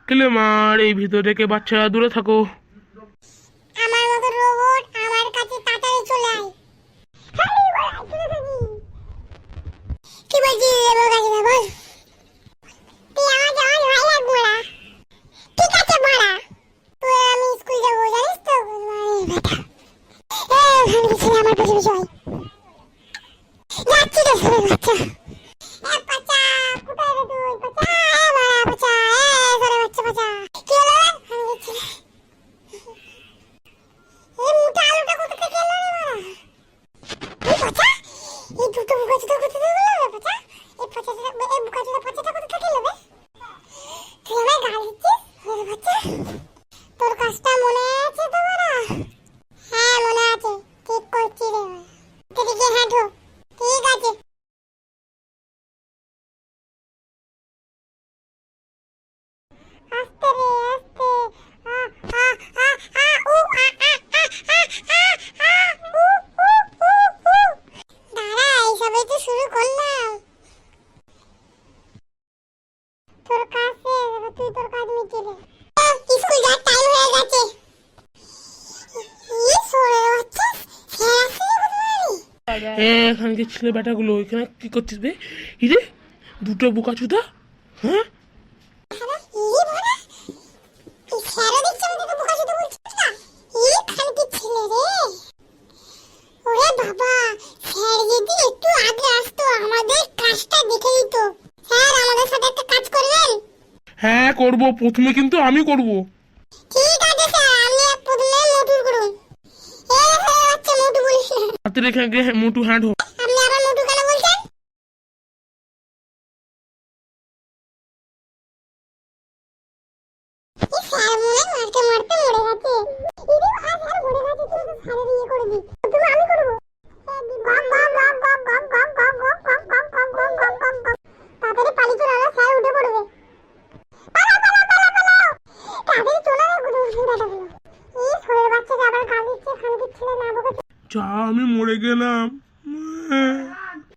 ক্লেমার, এই ভিতর থেকে বাচ্চারা দূরে থাকো। আমার মতো রোবট আমার কাছে তাড়াতাড়ি চলে আয়। খালি বল, দূরে থাকি। কি বলছিস রে বোকা ছেলে, বল। তুই আমাকে আমার ভাই লাগবো না। ঠিক আছে বড়া, তুই আর আমি স্কুল যাবো জানিস তো। বেটা ওখানে ছেলে আমার পিছু পিছু আয়। যাচ্ছি তো ছেলে বাচ্চা। বাচ্চা কোথায় রে তুই? বাচ্চা বড়া বাচ্চা, সরে বাচ্চা বাচ্চা। কি হলো রে? আমি যাচ্ছি। এই মোটা আলুটা কোথা থেকে এলো রে বাড়া? এই বাচ্চা, এই দুটো বুকাচোদা কোথা থেকে এলো রে বাচ্চা? এই বুকাচোদা বাচ্চাটা কোথা থেকে এলো রে? তুই আমায় গাল দিচ্ছিস রে বাচ্চা? তোর কাজটা মনে আছে তো বাড়া? হ্যাঁ মনে আছে, ঠিক করছি রে বাড়া। এদিকে হাঁটো। ঠিক আছে। আস্তে রে আস্তে। আ আ আ আ উ আ আ আ আ আ আ উ উ উ উ। দাঁড়া, এইসবে তো শুরু করলাম। তোর কাজ শেষ, এবার তুই তোর কাজ মিটিয়ে দে। স্কুল যাওয়ার টাইম হয়ে গেছে। এই সোরে বাচ্চা, স্যার আসছে বুঝলি? এখানকার ছেলে বেটাগুলো এখানে কি করছিস বে? ইরে দুটো বোকাচোদা। হ্যাঁ, এই বড়া, এই স্যারও দেখছি আমাদেরকে বোকাচোদা বলছিস না? এই খানকির ছেলে রে। ওরে বাবা, স্যার যদি একটু আগে আসতো আমাদের কাজটা দেখে দিত। স্যার আমাদের সাথে একটা কাজ করবেন? হ্যাঁ করব, প্রথমে কিন্তু আমি করব। ঠিক আছে স্যার, আপনি প্রথমে মোটুর করুন। এই আচ্ছা মোটু বলিস না। হাতে রেখে আগে মোটু হ্যান্ড হোক। আপনি আবার মোটু কেন বলছেন? এই স্যার মনে হয় মারতে মারতে মরে গেছে। ইরে স্যার মরে গেছে, তুই তো স্যারের ইয়ে করে দি। তুমি আমি করবো। তাড়াতাড়ি পালি চলে না, স্যার উঠে পড়বে। তাড়াতাড়ি চলে না, গুরু বেটাগুলো। এই ছোড়ের বাচ্চাকে আবার গাল দিচ্ছে, খানকির ছেলে না বকে। যা, আমি মরে গেলাম।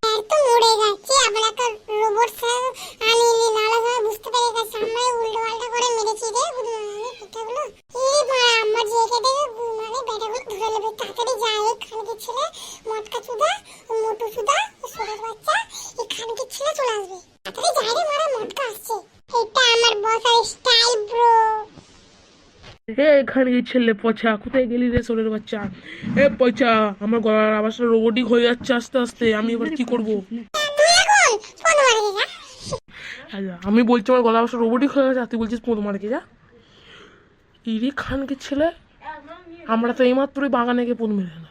স্যার তো মরে গেছে, আবার একটা রোবট স্যার আনিয়ে নালা ভাবে বুঝতে পেরে গেছে আমরা উল্টো পাল্টা করে মেরেছি রে বেটাগুলো। এই বাড়া আমার জায়গা থেকে মানে বেটাগুলো ধরে নেবে। তাড়াতাড়ি যায়, এই খানকির ছেলে মটকা চুদা, মোটু চুদা, ছোটের বাচ্চা, এই খানকির ছেলে চলে আসবে। তাড়াতাড়ি যায় রে মারা, মটকা আসছে। এটা আমার বসার স্টাইল ব্রো। এখানে ছেলে পচা, কোথায় গেলি রে সোরের বাচ্চা? পচা, আমার গলার আওয়াজটা রোবটিক হয়ে যাচ্ছে আস্তে আস্তে। আমি এবার কি করব? তুই এখন ফোন মারবি না? আচ্ছা, আমি বলছি আমার গলার আওয়াজটা রোবটিক হয়ে গেছে, আর তুই বলছিস পোঁদ মারকে যা। ইরি খানকে ছেলে, আমরা তো এইমাত্রই বাগানে গিয়ে পোঁদ মেরে না।